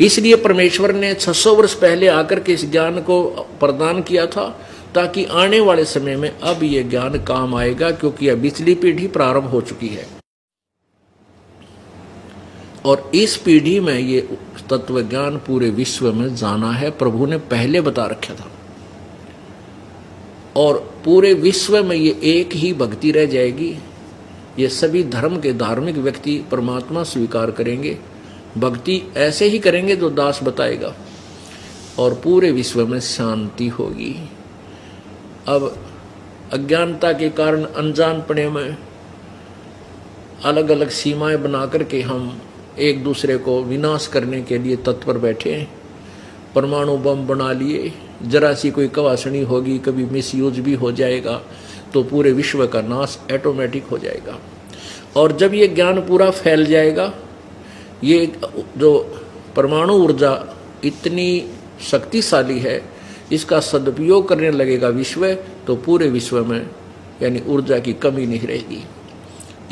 इसलिए परमेश्वर ने 600 वर्ष पहले आकर के इस ज्ञान को प्रदान किया था, ताकि आने वाले समय में अब ये ज्ञान काम आएगा, क्योंकि अब पिछली पीढ़ी प्रारंभ हो चुकी है और इस पीढ़ी में ये तत्व ज्ञान पूरे विश्व में जाना है। प्रभु ने पहले बता रखा था और पूरे विश्व में ये एक ही भक्ति रह जाएगी। ये सभी धर्म के धार्मिक व्यक्ति परमात्मा स्वीकार करेंगे, भक्ति ऐसे ही करेंगे जो दास बताएगा, और पूरे विश्व में शांति होगी। अब अज्ञानता के कारण अनजानपने में अलग अलग सीमाएं बना करके हम एक दूसरे को विनाश करने के लिए तत्पर बैठे हैं। परमाणु बम बना लिए, जरा सी कोई कवासनी होगी, कभी मिसयूज भी हो जाएगा तो पूरे विश्व का नाश ऑटोमेटिक हो जाएगा। और जब ये ज्ञान पूरा फैल जाएगा, ये जो परमाणु ऊर्जा इतनी शक्तिशाली है, इसका सदुपयोग करने लगेगा विश्व, तो पूरे विश्व में यानी ऊर्जा की कमी नहीं रहेगी।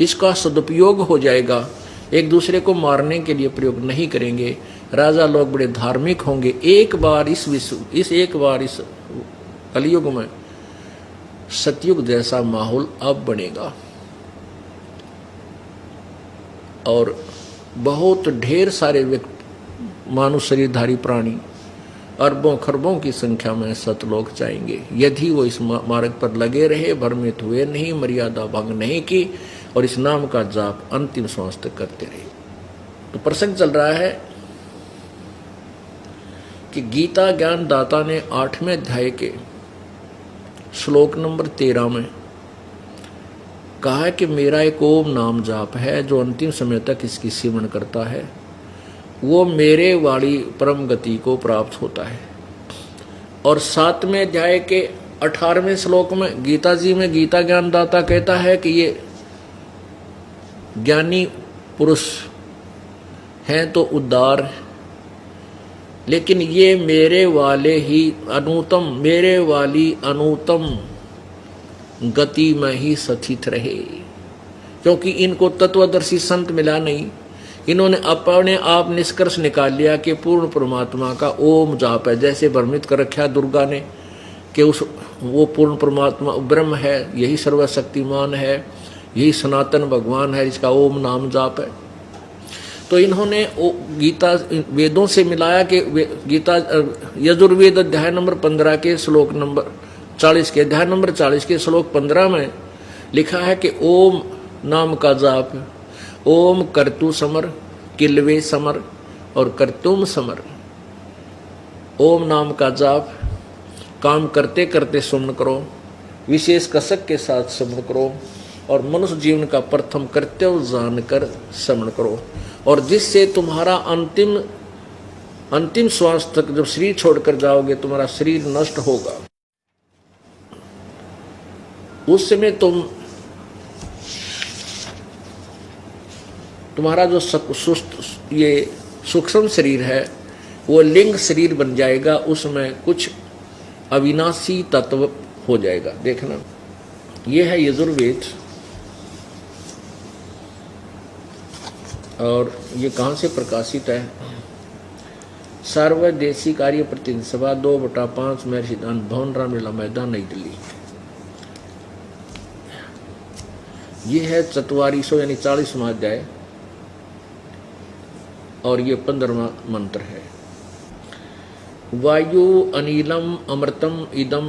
इसका सदुपयोग हो जाएगा, एक दूसरे को मारने के लिए प्रयोग नहीं करेंगे। राजा लोग बड़े धार्मिक होंगे। एक बार इस कलयुग में सतयुग जैसा माहौल अब बनेगा और बहुत ढेर सारे मानव शरीरधारी प्राणी अरबों खरबों की संख्या में सतलोक जाएंगे, यदि वो इस मार्ग पर लगे रहे, भ्रमित हुए नहीं, मर्यादा भंग नहीं की और इस नाम का जाप अंतिम श्वास तक करते रहे। तो प्रसंग चल रहा है कि गीता ज्ञान दाता ने 8वें अध्याय के श्लोक नंबर 13 में कहा है कि मेरा एक ओम नाम जाप है, जो अंतिम समय तक इसकी सिमरण करता है वो मेरे वाली परम गति को प्राप्त होता है। और 7वें अध्याय के 18वें श्लोक में गीता जी में गीता ज्ञान दाता कहता है कि ये ज्ञानी पुरुष हैं तो उदार, लेकिन ये मेरे वाली अनुतम गति में ही स्थित रहे, क्योंकि इनको तत्वदर्शी संत मिला नहीं। इन्होंने अपने आप निष्कर्ष निकाल लिया कि पूर्ण परमात्मा का ओम जाप है। जैसे भ्रमित कर रखा दुर्गा ने कि वो पूर्ण परमात्मा ब्रह्म है, यही सर्वशक्तिमान है, यही सनातन भगवान है, इसका ओम नाम जाप है। तो इन्होंने गीता वेदों से मिलाया कि गीता यजुर्वेद अध्याय नंबर 15 के श्लोक नंबर 40 के अध्याय नंबर 40 के श्लोक 15 में लिखा है कि ओम नाम का जाप, ओम कर्तु समर, किलवे समर और कर्तुम समर। ओम नाम का जाप काम करते करते सुमन करो, विशेष कसक के साथ समन करो और मनुष्य जीवन का प्रथम कर्तव्य जानकर समन करो, और जिससे तुम्हारा अंतिम श्वास तक जब शरीर छोड़कर जाओगे तुम्हारा शरीर नष्ट होगा। उस समय तुम्हारा जो ये सूक्ष्म शरीर है वो लिंग शरीर बन जाएगा, उसमें कुछ अविनाशी तत्व हो जाएगा। देखना, ये है यजुर्वेद और ये कहाँ से प्रकाशित है? सर्वदेशी कार्य प्रतिनिधि सभा 2/5 महर्षि भवन रामलीला मैदान नई दिल्ली। ये है 4400 यानी 40वां अध्याय और ये 15वां मंत्र है। वायु अनिलम अमृतम इदम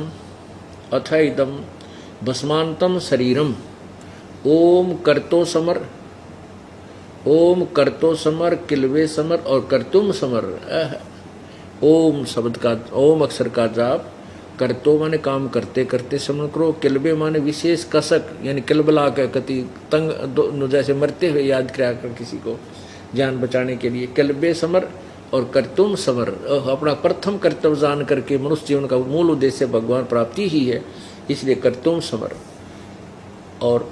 अथ इदम भस्मांतम शरीरम ओम कर्तो समर किलवे समर और कर्तुम समर। ओम शब्द का, ओम अक्षर का जाप, कर्तो माने काम करते करते समन करो, किलबे माने विशेष कसक यानी किलबला के कति तंग जैसे मरते हुए याद किया कर किसी को जान बचाने के लिए, किलबे समर और कर्तुम समर। अपना प्रथम कर्तव्य जान करके मनुष्य जीवन का मूल उद्देश्य भगवान प्राप्ति ही है, इसलिए कर्तुम समर। और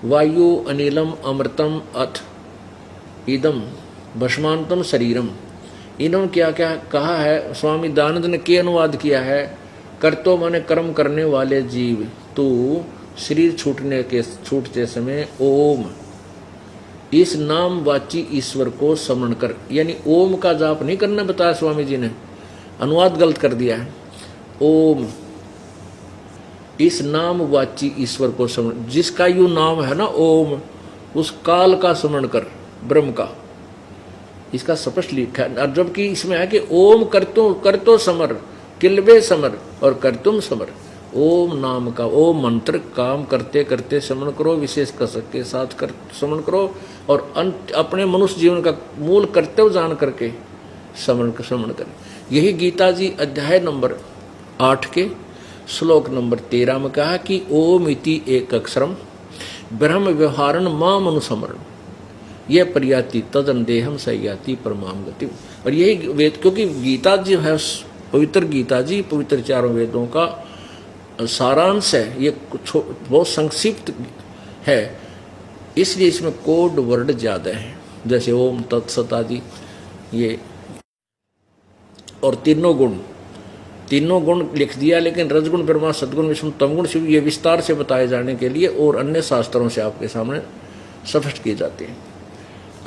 वायु अनिलम अमृतम अथ इदम भस्मांतम शरीरम, इन्होंने क्या क्या कहा है? स्वामी दयानंद ने क्या अनुवाद किया है? कर्तो माने कर्म करने वाले जीव, तू शरीर छूटते समय ओम इस नाम वाची ईश्वर को स्मरण कर, यानी ओम का जाप नहीं करना बताया स्वामी जी ने, अनुवाद गलत कर दिया है। ओम, इस नाम वाची ईश्वर को स्मरण, जिसका यू नाम है ना ओम, उस काल का स्मरण कर, ब्रह्म का, इसका स्पष्ट लिखा है। और जबकि इसमें है कि ओम करतो समर, किलबे समर और करतुम समर। ओम नाम का, ओम मंत्र काम करते करते स्मरण करो, विशेष कसक के साथ कर स्मरण करो, और अंत अपने मनुष्य जीवन का मूल कर्तव्य जान करके स्मरण करें। यही गीता जी अध्याय नंबर 8 के श्लोक नंबर 13 में कहा कि ओम इति एक अक्षरम ब्रह्म व्यवहारण माम अनुस्मरण, यह प्रयाति तदन देहम सयाति परमाम गति। और यही वेद, क्योंकि गीता जी है पवित्र गीता जी पवित्र चारों वेदों का सारांश है, ये बहुत संक्षिप्त है, इसलिए इसमें कोड वर्ड ज्यादा है, जैसे ओम तत्सत आदि ये, और तीनों गुण लिख दिया, लेकिन रजगुण ब्रह्मा सदगुण विष्णु तमगुण शिव ये विस्तार से बताए जाने के लिए और अन्य शास्त्रों से आपके सामने स्पष्ट किए जाते हैं।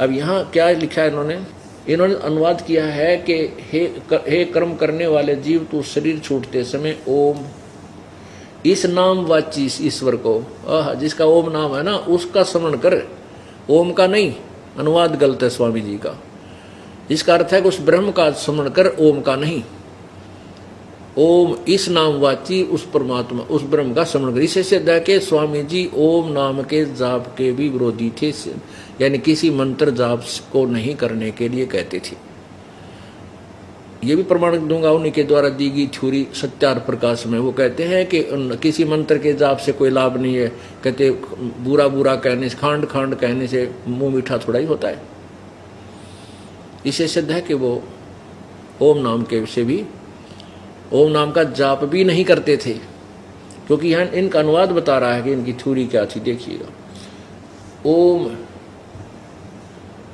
अब यहाँ क्या लिखा है इन्होंने अनुवाद किया है कि हे कर्म करने वाले जीव, तू शरीर छूटते समय ओम, इस नाम वाची ईश्वर को, जिसका ओम नाम है ना उसका स्मरण कर, ओम का नहीं, अनुवाद गलत है स्वामी जी का। इसका अर्थ है कि उस ब्रह्म का स्मरण कर, ओम का नहीं। ओम इस नाम वाची उस परमात्मा उस ब्रह्म का स्मरण कर। इसे सिद्ध है कि स्वामी जी ओम नाम के जाप के भी विरोधी थे, यानी किसी मंत्र जाप को नहीं करने के लिए कहते थे। ये भी प्रमाण दूंगा उन्हीं के द्वारा दी गई थ्योरी सत्यार प्रकाश में। वो कहते हैं कि किसी मंत्र के जाप से कोई लाभ नहीं है, कहते बुरा बुरा कहने से, खांड खांड कहने से मुंह मीठा थोड़ा ही होता है। इसे सिद्ध है कि वो ओम नाम के विषय भी, ओम नाम का जाप भी नहीं करते थे, क्योंकि यहाँ इनका अनुवाद बता रहा है कि इनकी थ्योरी क्या थी। देखिएगा,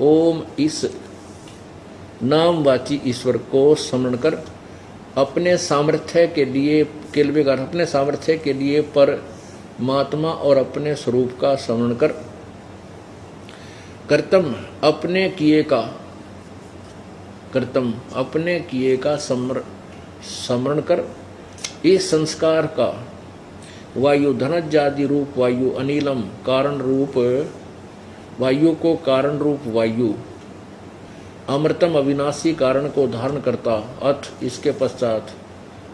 ओम इस नाम वाची ईश्वर को स्मरण कर, अपने सामर्थ्य के लिए केलवेगार, अपने सामर्थ्य के लिए परमात्मा और अपने स्वरूप का स्मरण कर, कर्तम अपने किए का स्मरण कर, इस संस्कार का वायु धनजादि रूप वायु अनिलम कारण रूप वायु को कारण रूप वायु अमृतम अविनाशी कारण को धारण करता, अथ इसके पश्चात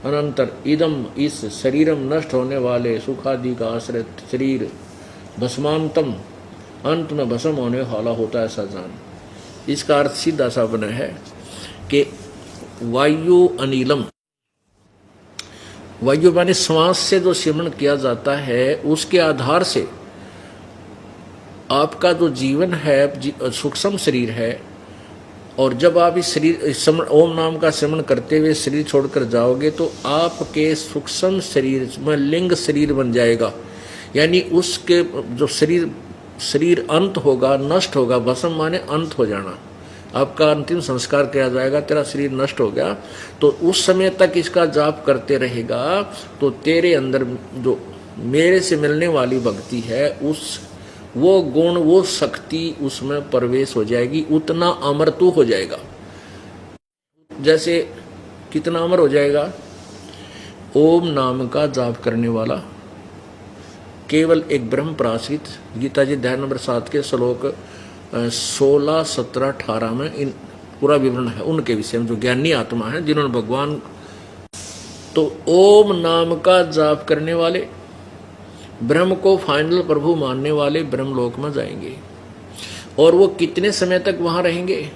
अनंतर इदम इस शरीरम नष्ट होने वाले सुखादि का आश्रित शरीर भस्मांतम अंत में भस्म होने वाला होता है, ऐसा जान। इसका अर्थ सीधा सा बना है कि वायु अनिलम, वायु माने श्वास से जो सिमरण किया जाता है, उसके आधार से आपका जो जीवन है सूक्ष्म शरीर है, और जब आप इस शरीर ओम नाम का सिमरण करते हुए शरीर छोड़कर जाओगे तो आपके सूक्ष्म शरीर में लिंग शरीर बन जाएगा, यानी उसके जो शरीर अंत होगा, नष्ट होगा। भस्म माने अंत हो जाना, आपका अंतिम संस्कार किया जाएगा, तेरा शरीर नष्ट हो गया, तो उस समय तक इसका जाप करते रहेगा तो तेरे अंदर जो मेरे से मिलने वाली भक्ति है, वो गुण वो शक्ति उसमें प्रवेश हो जाएगी, उतना अमर तू हो जाएगा। जैसे कितना अमर हो जाएगा? ओम नाम का जाप करने वाला केवल एक ब्रह्म प्राश्रित, गीता जी अध्याय नंबर 7 के श्लोक 16, 17, 18 में इन पूरा विवरण है उनके विषय में, जो ज्ञानी आत्मा है जिन्होंने भगवान। तो ओम नाम का जाप करने वाले, ब्रह्म को फाइनल प्रभु मानने वाले ब्रह्मलोक में जाएंगे। और वो कितने समय तक वहां रहेंगे?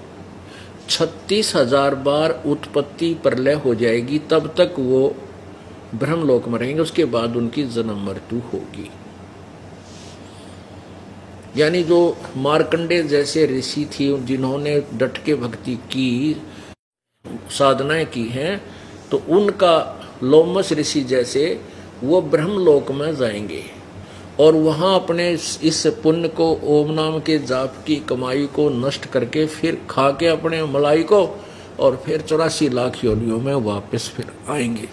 36,000 बार उत्पत्ति प्रलय हो जाएगी, तब तक वो ब्रह्मलोक में रहेंगे। उसके बाद उनकी जन्म मृत्यु होगी। यानी जो मार्कंडे जैसे ऋषि थी, जिन्होंने डट के भक्ति की, साधनाएं की हैं, तो उनका लोमस ऋषि जैसे वो ब्रह्मलोक में जाएंगे और वहां अपने इस पुण्य को, ओम नाम के जाप की कमाई को नष्ट करके फिर खा के अपने मलाई को, और फिर 84 लाख योनियों में वापस फिर आएंगे।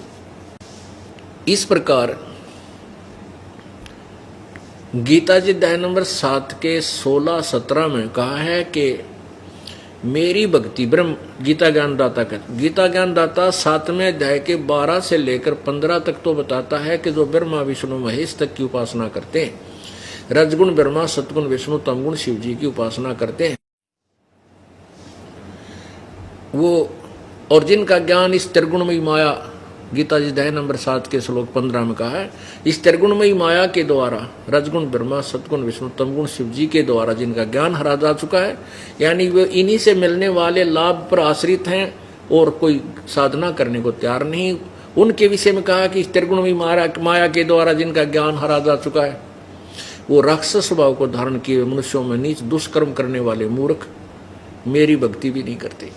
इस प्रकार गीता जी अध्याय नंबर 7 के 16-17 में कहा है कि मेरी भक्ति ब्रह्म गीता ज्ञानदाता का गीता ज्ञानदाता 7वें अध्याय के 12 से लेकर 15 तक तो बताता है कि जो ब्रह्मा विष्णु महेश तक की उपासना करते हैं, रजगुण ब्रह्मा सतगुण विष्णु तमगुण शिव जी की उपासना करते हैं, वो और जिनका ज्ञान इस त्रिगुणमयी माया गीता जी अध्याय नंबर 7 के श्लोक 15 में कहा है, इस त्रिगुणमयी माया के द्वारा रजगुण ब्रह्मा सतगुण विष्णु तमगुण शिव जी के द्वारा जिनका ज्ञान हरा जा चुका है, यानी वे इन्हीं से मिलने वाले लाभ पर आश्रित हैं और कोई साधना करने को तैयार नहीं, उनके विषय में कहा कि इस त्रिगुणमयी माया के द्वारा जिनका ज्ञान हरा जा चुका है, वो राक्षस स्वभाव को धारण किए मनुष्यों में नीच दुष्कर्म करने वाले मूर्ख मेरी भक्ति भी नहीं करते।